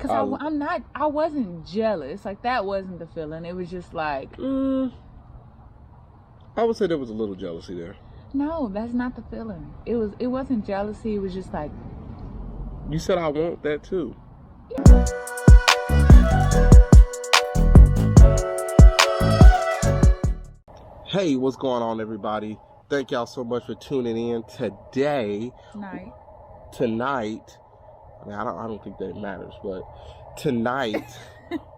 Because I wasn't jealous. Like, that wasn't the feeling. It was just like... I would say there was a little jealousy there. No, that's not the feeling. It wasn't jealousy. It was just like... You said I want that too. Hey, what's going on, everybody? Thank y'all so much for tuning in tonight. I mean, I don't think that it matters, but tonight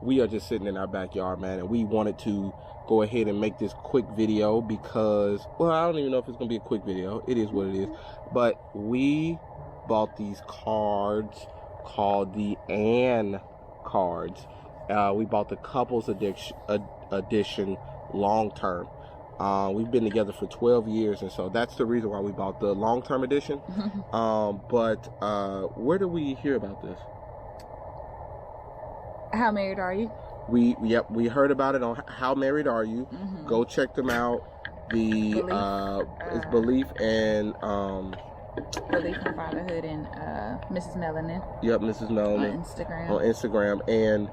we are just sitting in our backyard, man, and we wanted to go ahead and make this quick video because, well, I don't even know if it's gonna be a quick video. It is what it is. But we bought these cards called the Ann cards. We bought the couples edition long term. We've been together for 12 years, and so that's the reason why we bought the long-term edition. But where did we hear about this? How Married Are You? We heard about it on How Married Are You? Go check them out. The it's Belief and Fatherhood and Mrs. Melanin. Yep, Mrs. Melanin on Instagram. And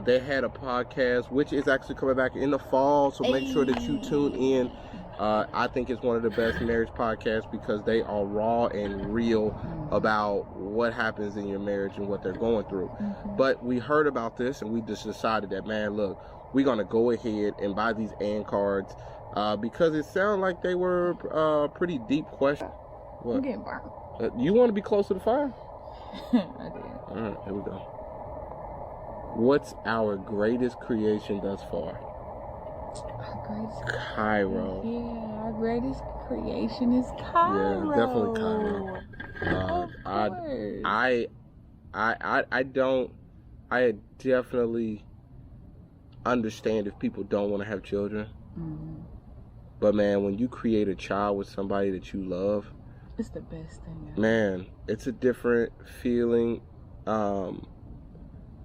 they had a podcast which is actually coming back in the fall, so make sure that you tune in. I think it's one of the best marriage podcasts because they are raw and real about what happens in your marriage and what they're going through. But we heard about this and we just decided that, man, look, we're gonna go ahead and buy these Ann cards because it sounded like they were pretty deep questions. What? I'm getting burned. You want to be close to the fire? I did. All right, here we go. What's our greatest creation thus far? Cairo. Yeah, our greatest creation is Cairo. Yeah, definitely Cairo. I definitely understand if people don't want to have children. But man, when you create a child with somebody that you love, it's the best thing ever. Man, it's a different feeling.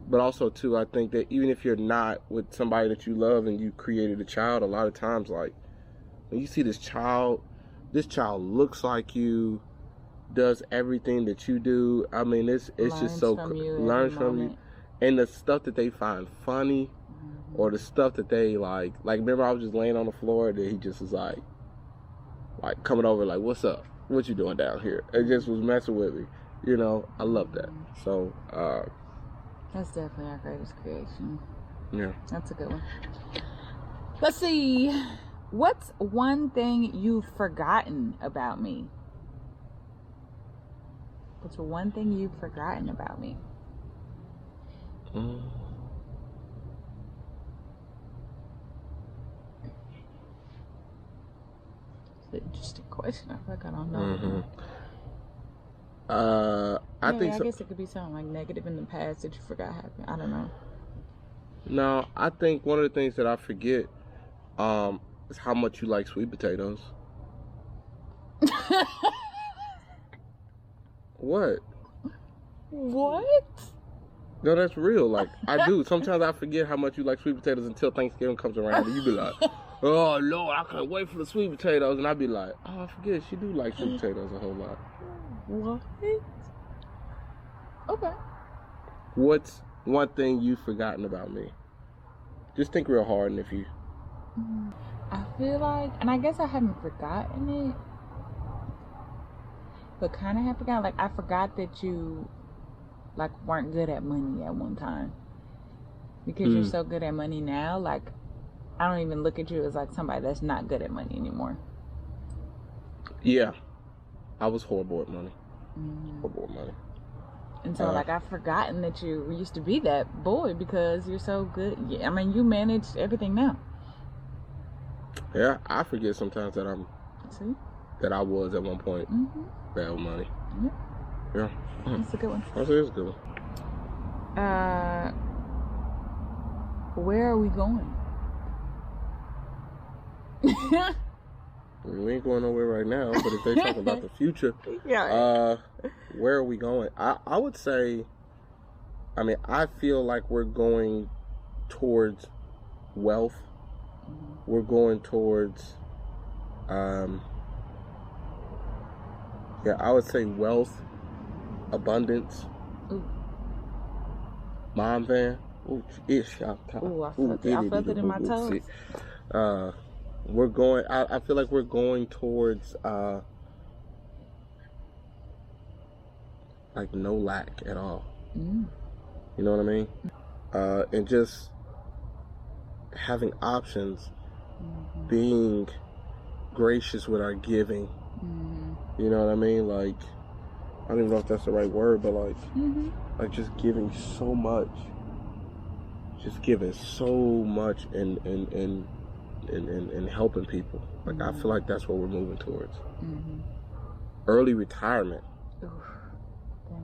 But also too, I think that even if you're not with somebody that you love and you created a child, a lot of times, like, when you see this child looks like you, does everything that you do. I mean, it's just so learns from you, and the stuff that they find funny, or the stuff that they like. Remember, I was just laying on the floor, and then he just was like coming over, like, "What's up? What you doing down here?" It just was messing with me. You know, I love that. So. That's definitely our greatest creation. Yeah. That's a good one. Let's see. What's one thing you've forgotten about me? What's one thing you've forgotten about me? It's an interesting question. I feel like I don't know. I guess it could be something like negative in the past that you forgot happened. I don't know. No, I think one of the things that I forget is how much you like sweet potatoes. What? What? No, that's real. Like, I do. Sometimes I forget how much you like sweet potatoes until Thanksgiving comes around, and you be like, "Oh Lord, I can't wait for the sweet potatoes," and I be like, "Oh, I forget she do like sweet potatoes a whole lot." What? Okay. What's one thing you've forgotten about me? Just think real hard, and if you... I feel like, and I guess I haven't forgotten it, but kind of have forgotten. Like, I forgot that you, like, weren't good at money at one time. Because you're so good at money now, like, I don't even look at you as, like, somebody that's not good at money anymore. Yeah. I was horrible at money. Horrible at money. And so, like, I've forgotten that you used to be that boy because you're so good. I mean, you manage everything now. Yeah, I forget sometimes that that I was at one point bad with money. Yeah. That's a good one. That's a good one. Where are we going? We ain't going nowhere right now, but if they talk about the future, where are we going? I would say, I mean, I feel like we're going towards wealth. We're going towards, I would say wealth, abundance. Mom van. Ooh, I felt it in my toes. We're going. I feel like we're going towards like no lack at all. You know what I mean? And just having options, being gracious with our giving. You know what I mean? Like, I don't even know if that's the right word, but like just giving so much. Just giving so much and helping people. Like, I feel like that's what we're moving towards. Early retirement.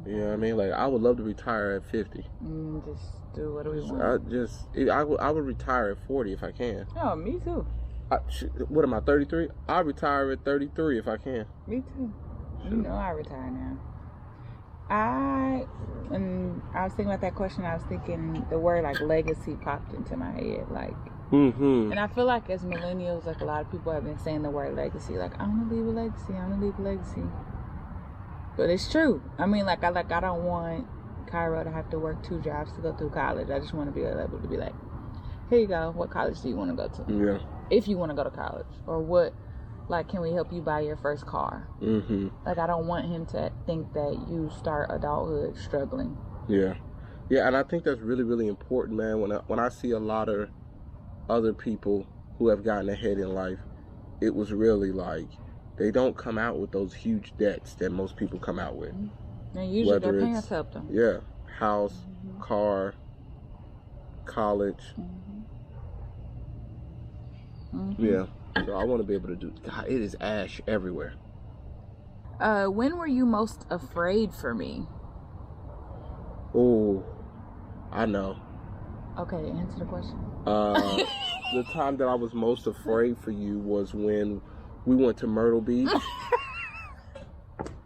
You know what I mean? Like, I would love to retire at 50. Just do what do we want? I would retire at 40 if I can. Oh, me too. What am I, 33? I'll retire at 33 if I can. Me too. You know I retire now. I was thinking about that question. I was thinking the word like legacy popped into my head. Like, and I feel like as millennials, like a lot of people have been saying the word legacy. Like, I want to leave a legacy. I want to leave a legacy. But it's true. I mean, I don't want Cairo to have to work 2 jobs to go through college. I just want to be able to be like, here you go. What college do you want to go to? Yeah. If you want to go to college, or what? Like, can we help you buy your first car? Like, I don't want him to think that you start adulthood struggling. Yeah, and I think that's really, really important, man. When I see a lot of other people who have gotten ahead in life, it was really like they don't come out with those huge debts that most people come out with. And usually their parents help them. Yeah, house, car, college. Yeah. So I want to be able to do. God, it is ash everywhere. When were you most afraid for me? Oh, I know. Okay, answer the question. The time that I was most afraid for you was when we went to Myrtle Beach,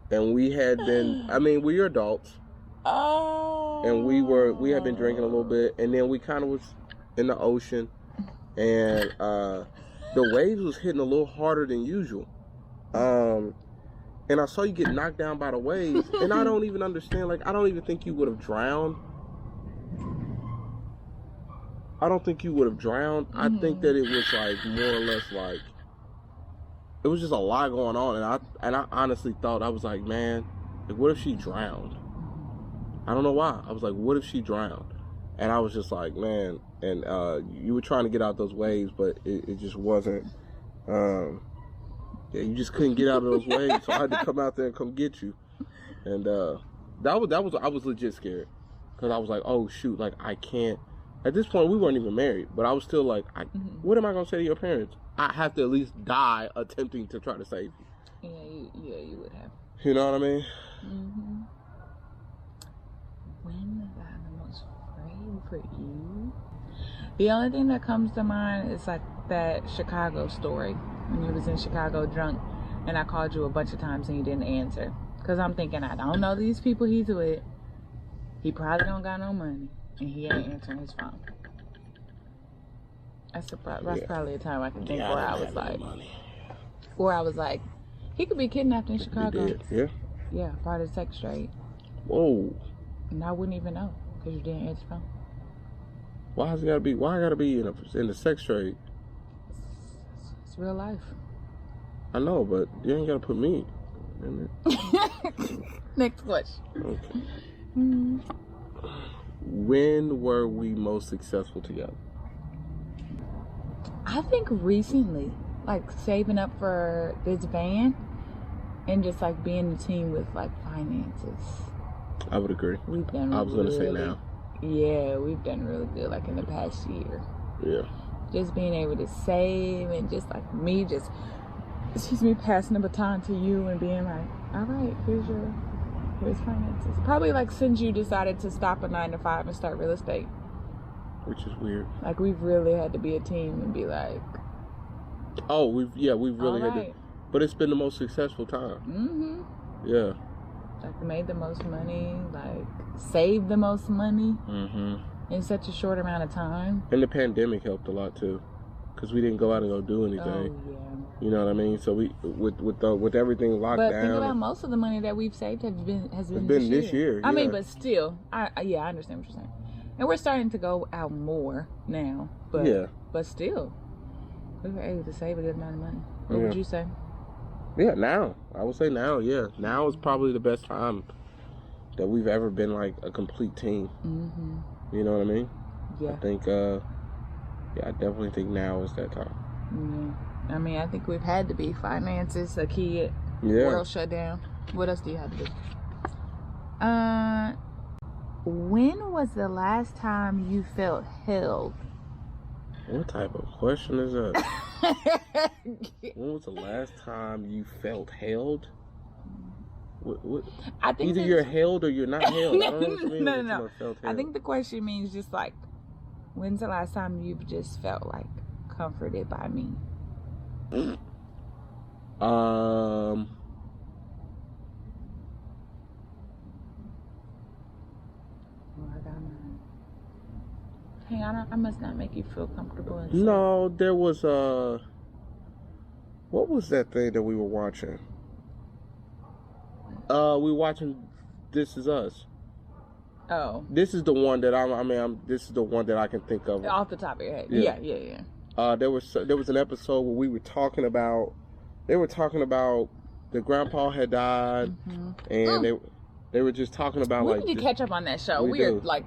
and we had been. I mean, we're adults. Oh. And we had been drinking a little bit, and then we kind of was in the ocean, and the waves was hitting a little harder than usual. And I saw you get knocked down by the waves, and I don't even understand. Like, I don't even think you would have drowned. I don't think you would have drowned. I think that it was like more or less like it was just a lot going on, and I honestly thought, I was like, man, like, what if she drowned? I don't know why. I was like, what if she drowned? And I was just like, man. And you were trying to get out those waves, but it just wasn't. Yeah, you just couldn't get out of those waves, so I had to come out there and come get you. And I was legit scared, because I was like, oh shoot, like, I can't. At this point, we weren't even married, but I was still like, what am I gonna say to your parents? I have to at least die attempting to try to save you. Yeah, you would have. You know what I mean? When was I the most afraid for you? The only thing that comes to mind is like that Chicago story, when you was in Chicago drunk and I called you a bunch of times and you didn't answer. Because I'm thinking, I don't know these people he's with. He probably don't got no money and he ain't answering his phone. That's probably a time I can think where I was like, he could be kidnapped in Chicago. Yeah. Yeah, part of the sex trade. Whoa. And I wouldn't even know because you didn't answer the phone. Why I gotta be in the sex trade? It's real life. I know, but you ain't gotta put me in it. Next question. Okay. When were we most successful together? I think recently, like saving up for this van and just like being a team with like finances. I would agree. We've done. I was gonna say now. Yeah, we've done really good, like in the past year. Yeah. Just being able to save and just like me, passing the baton to you and being like, all right, here's finances. Probably like since you decided to stop a 9-to-5 and start real estate. Which is weird. Like we've really had to be a team and be like. Oh, we've really had to. But it's been the most successful time. Yeah. Like made the most money, like saved the most money in such a short amount of time. And the pandemic helped a lot too, because we didn't go out and go do anything. Oh yeah. You know what I mean? So we with everything locked down. But think about most of the money that we've saved has been this year. I mean, but still, I understand what you're saying. And we're starting to go out more now. But Yeah. But still, we were able to save a good amount of money. What would you say? Yeah, now. I would say now, yeah. Now is probably the best time that we've ever been like a complete team. Mm-hmm. You know what I mean? Yeah. I think, I definitely think now is that time. Yeah. I mean, I think we've had to be. Finances, a kid, world shutdown. What else do you have to do? When was the last time you felt held? What type of question is that? When was the last time you felt held? What? I think either you're held or you're not held. I don't know what you mean. No. I think the question means just like, when's the last time you've just felt like comforted by me? Oh, I got mine. Hey, I must not make you feel comfortable. No, there was what was that thing that we were watching? We were watching This Is Us. Oh. This is the one that this is the one that I can think of. Off the top of your head. Yeah. There was an episode where we were talking about, they were talking about the grandpa had died, and they were just talking about we need to catch up on that show. We are like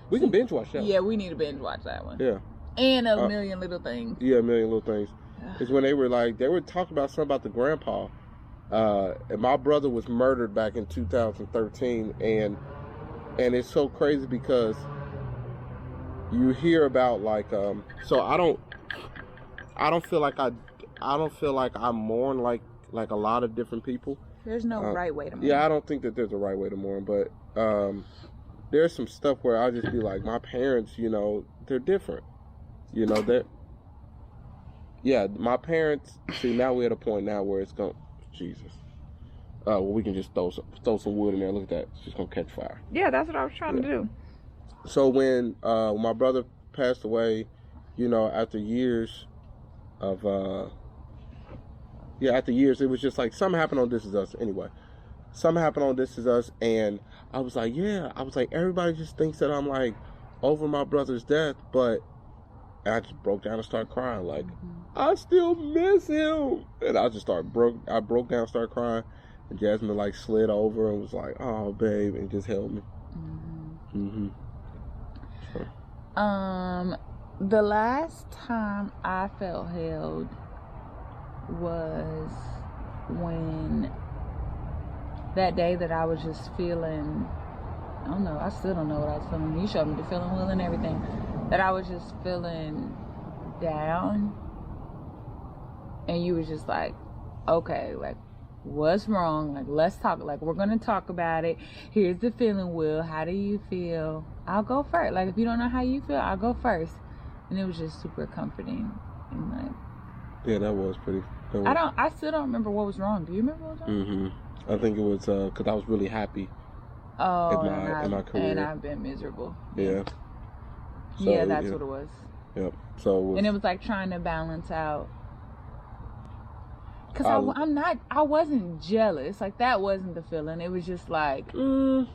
we can binge watch that. Yeah, we need to binge watch that one. Yeah. And A Million Little Things. Yeah, A Million Little Things. It's when they were talking about something about the grandpa. And my brother was murdered back in 2013, and it's so crazy because you hear about so I don't feel like I mourn like a lot of different people. There's no right way to mourn. Yeah, I don't think that there's a right way to mourn, but there's some stuff where I'll just be like, my parents, they're different. My parents, see, now we're at a point now where it's going, Jesus. Well, we can just throw some wood in there. Look at that. It's just going to catch fire. Yeah, that's what I was trying to do. So when my brother passed away, after years of, it was just like something happened on This Is Us anyway. Something happened on This Is Us, and I was like, everybody just thinks that I'm like over my brother's death, but I just broke down and started crying. Like, I still miss him. And I broke down, started crying. And Jasmine slid over and was like, oh, babe, and just held me. So. The last time I felt held was when that day that I was just feeling, I don't know, I still don't know what I was feeling. You showed me the feeling wheel and everything. That I was just feeling down, and you was just like, okay, what's wrong? Let's talk. We're gonna talk about it. Here's the feeling wheel. How do you feel? I'll go first. If you don't know how you feel, I'll go first. And it was just super comforting. And yeah, that was pretty. I still don't remember what was wrong. Do you remember what was wrong? I think it was because I was really happy. In my career, and I've been miserable. Yeah. So, yeah, that's what it was. Yep. So it was like trying to balance out. Cause I wasn't jealous. That wasn't the feeling. It was just like. I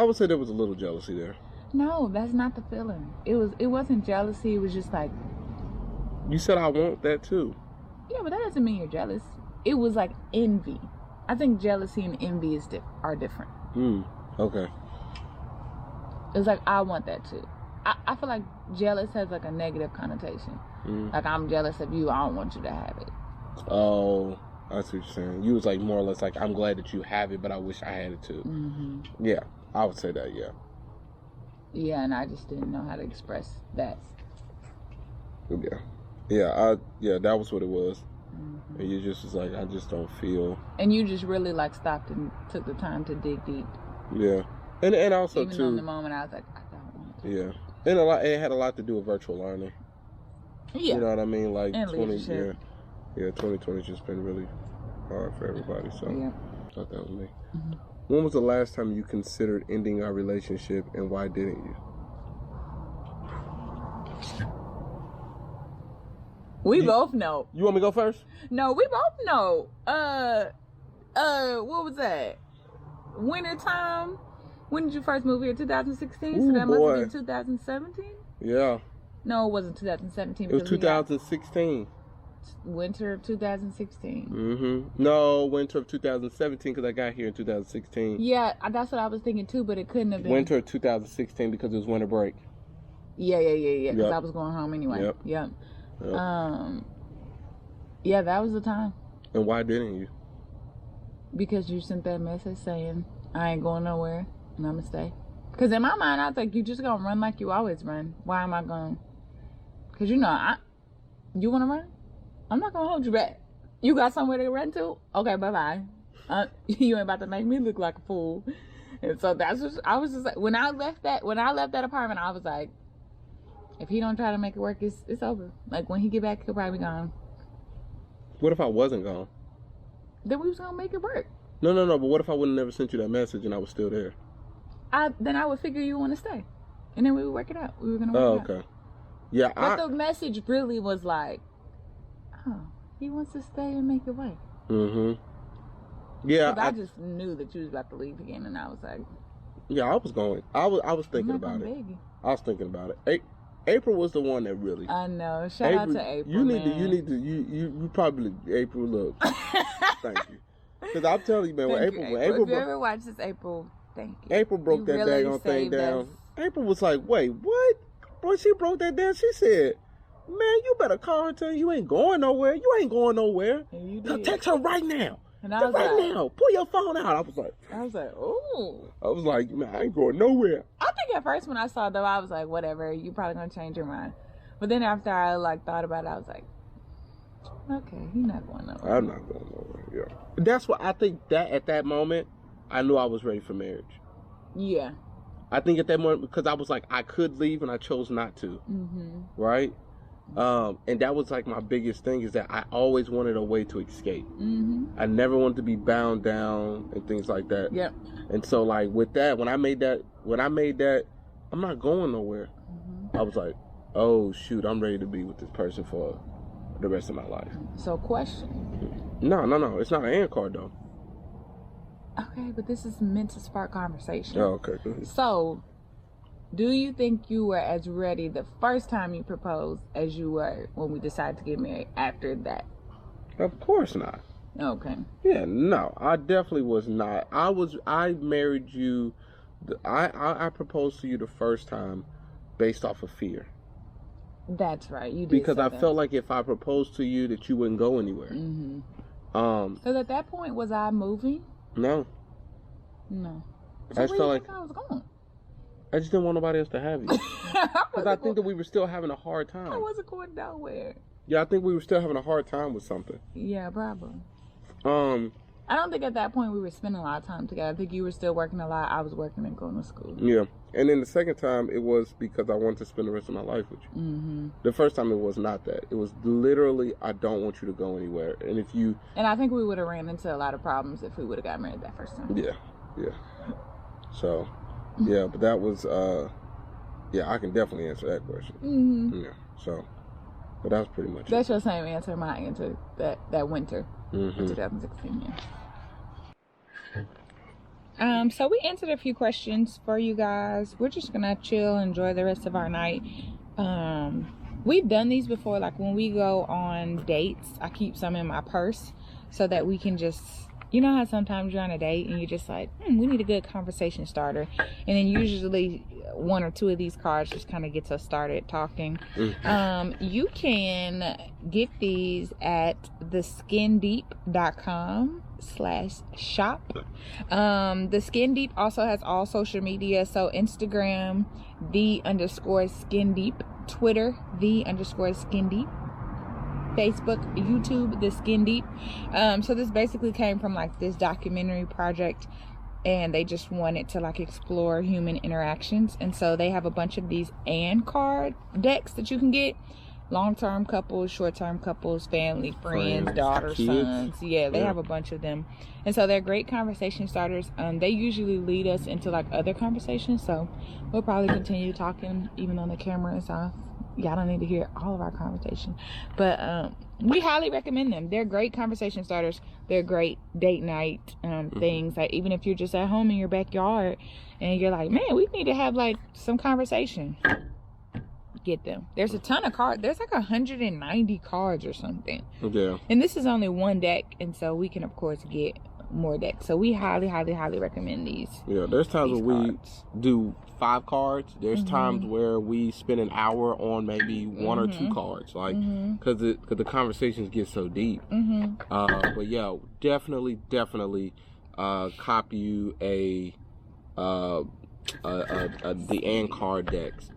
would say there was a little jealousy there. No, that's not the feeling. It wasn't jealousy. It was just like. You said I want that too. Yeah, but that doesn't mean you're jealous. It was like envy. I think jealousy and envy are different. Okay. It's like, I want that too. I feel like jealous has a negative connotation. Like, I'm jealous of you, I don't want you to have it. Oh, I see what you're saying. You was more or less I'm glad that you have it, but I wish I had it too. Yeah, I would say that, yeah. Yeah, and I just didn't know how to express that. Yeah, that was what it was. And you just was I just don't feel. And you just really stopped and took the time to dig deep. Yeah. And also even too. Even in the moment I was like, I don't want to. Yeah. And it had a lot to do with virtual learning. Yeah. You know what I mean? And 2020's just been really hard for everybody. So yeah. I thought that was me. When was the last time you considered ending our relationship, and why didn't you? We both know. You want me to go first? No, we both know. What was that? Wintertime. When did you first move here? 2016? Ooh, so that boy. must have been 2017? Yeah. No, it wasn't 2017. It was 2016. Winter of 2016. Mm-hmm. No, winter of 2017 because I got here in 2016. Yeah, that's what I was thinking too, but it couldn't have been. Winter of 2016 because it was winter break. Yeah. Because Yep. I was going home anyway. Yep. Yep. Yep. Yeah, that was the time. And why didn't you? Because you sent that message saying, I ain't going nowhere and I'm going to stay. Because in my mind, I think you just going to run like you always run. Why am I going? Because you know, you want to run? I'm not going to hold you back. You got somewhere to run to? Okay, bye-bye. You ain't about to make me look like a fool. And so that's what I was just like, when I left that apartment, I was like, if he don't try to make it work, it's over. Like when he get back, he'll probably be gone. What if I wasn't gone? Then we was gonna make it work. No. But what if I would have never sent you that message and I was still there? Then I would figure you want to stay, and then we would work it out. We were gonna work it out. Okay. Yeah. But the message really was like, oh, he wants to stay and make it work. Mm-hmm. Yeah. I just knew that you was about to leave again, and I was like, yeah, I was going. I was thinking about it. I was thinking about it. April was the one that really. I know. Shout out to April. You probably April. Look, thank you. Because I'm telling you, man, when April, if you ever watch this, April, thank you. April broke that really daggone thing down. us. April was like, wait, what? When she broke that down, she said, man, you better call her and tell her you ain't going nowhere. You ain't going nowhere. And you did. Text her right now. And I was right like, now. Pull your phone out. I was like, oh. I was like, man, I ain't going nowhere. I think at first when I saw it, though, I was like, whatever, you probably gonna change your mind. But then after I thought about it, I was like, okay, he's not going nowhere. I'm not going nowhere. Yeah. That's what I think. That at that moment, I knew I was ready for marriage. Yeah. I think at that moment because I was like, I could leave and I chose not to. Mm-hmm. Right. And that was like my biggest thing is that I always wanted a way to escape. Mm-hmm. I never wanted to be bound down and things like that. Yep. And so like with that, when I made that, I'm not going nowhere. Mm-hmm. I was like, oh shoot, I'm ready to be with this person for the rest of my life. So question. No. It's not an and card though. Okay, but this is meant to spark conversation. Oh, okay. Go ahead. So, do you think you were as ready the first time you proposed as you were when we decided to get married after that? Of course not. Okay. Yeah, no, I definitely was not. I married you. I proposed to you the first time based off of fear. That's right. You did. Because I that. felt like if I proposed to you that you wouldn't go anywhere. Mm-hmm. Because at that point, was I moving? No. So I just felt like I was going. I just didn't want nobody else to have you. Because I think that we were still having a hard time. I wasn't going nowhere. Yeah, I think we were still having a hard time with something. Yeah, probably. I don't think at that point we were spending a lot of time together. I think you were still working a lot. I was working and going to school. Yeah. And then the second time, it was because I wanted to spend the rest of my life with you. Mm-hmm. The first time, it was not that. It was literally, I don't want you to go anywhere. And if you... And I think we would have ran into a lot of problems if we would have got married that first time. Yeah. So, yeah, but that was... I can definitely answer that question. Mm-hmm. Yeah, so... But that was pretty much That's your same answer, my answer, that winter mm-hmm. in 2016, yeah. So we answered a few questions for you guys. We're just gonna chill, enjoy the rest of our night. We've done these before, like when we go on dates, I keep some in my purse so that we can just, you know how sometimes you're on a date and you're just like, we need a good conversation starter. And then usually one or two of these cards just kind of gets us started talking. You can get these at theskindeep.com/shop. The Skin Deep also has all social media, so Instagram _skindeep, Twitter _skindeep, Facebook, YouTube, The Skin Deep. So this basically came from like this documentary project, and they just wanted to like explore human interactions, and so they have a bunch of these and card decks that you can get. Long-term couples, short-term couples, family, friends, daughters, kids. sons. Yeah, they have a bunch of them, and so they're great conversation starters. They usually lead us into like other conversations, so we'll probably continue talking even though the camera is off. y'all don't need to hear all of our conversation, but we highly recommend them. They're great conversation starters. They're great date night things. Like, even if you're just at home in your backyard and you're like, man, we need to have like some conversation, get them. There's a ton of cards. There's like 190 cards or something. Yeah. And this is only one deck, and so we can of course get more decks. So we highly recommend these. Yeah, there's times when we do 5 cards. There's Mm-hmm. times where we spend an hour on maybe 1 or 2 cards, like because the conversations get so deep. But yeah, definitely copy you the and card decks.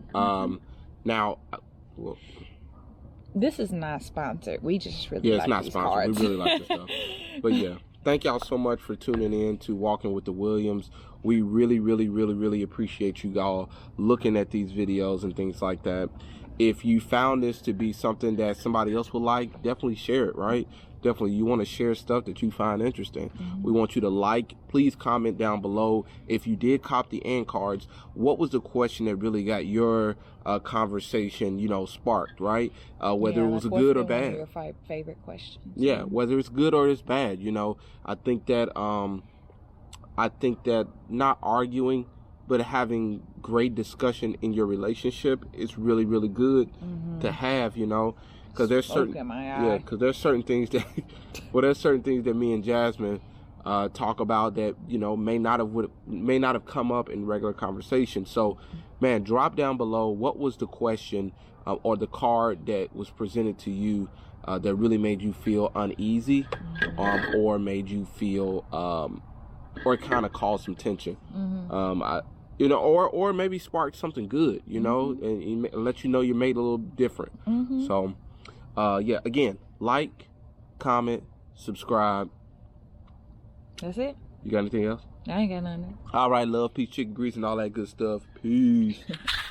Now, well, this is not sponsored. We just really like it's not these sponsored. cards. We really like this stuff. But yeah, thank y'all so much for tuning in to Walking with the Williams. We really appreciate you all looking at these videos and things like that. If you found this to be something that somebody else would like, definitely share it, right? Definitely, you want to share stuff that you find interesting. We want you to like. Please comment down below if you did cop the end cards. What was the question that really got your conversation, sparked, right? Whether it was good or bad. Your favorite questions. Yeah, whether it's good or it's bad. I think that not arguing, but having great discussion in your relationship is really good to have. Because there's certain there's certain things that there's certain things that me and Jasmine talk about that may not have come up in regular conversation. So man, drop down below what was the question or the card that was presented to you that really made you feel uneasy or made you feel or kind of caused some tension. Or maybe spark something good, and let you know you made a little different. So yeah, again, like, comment, subscribe. That's it. You got anything else? I ain't got nothing. All right, love, peace, chicken grease, and all that good stuff. Peace.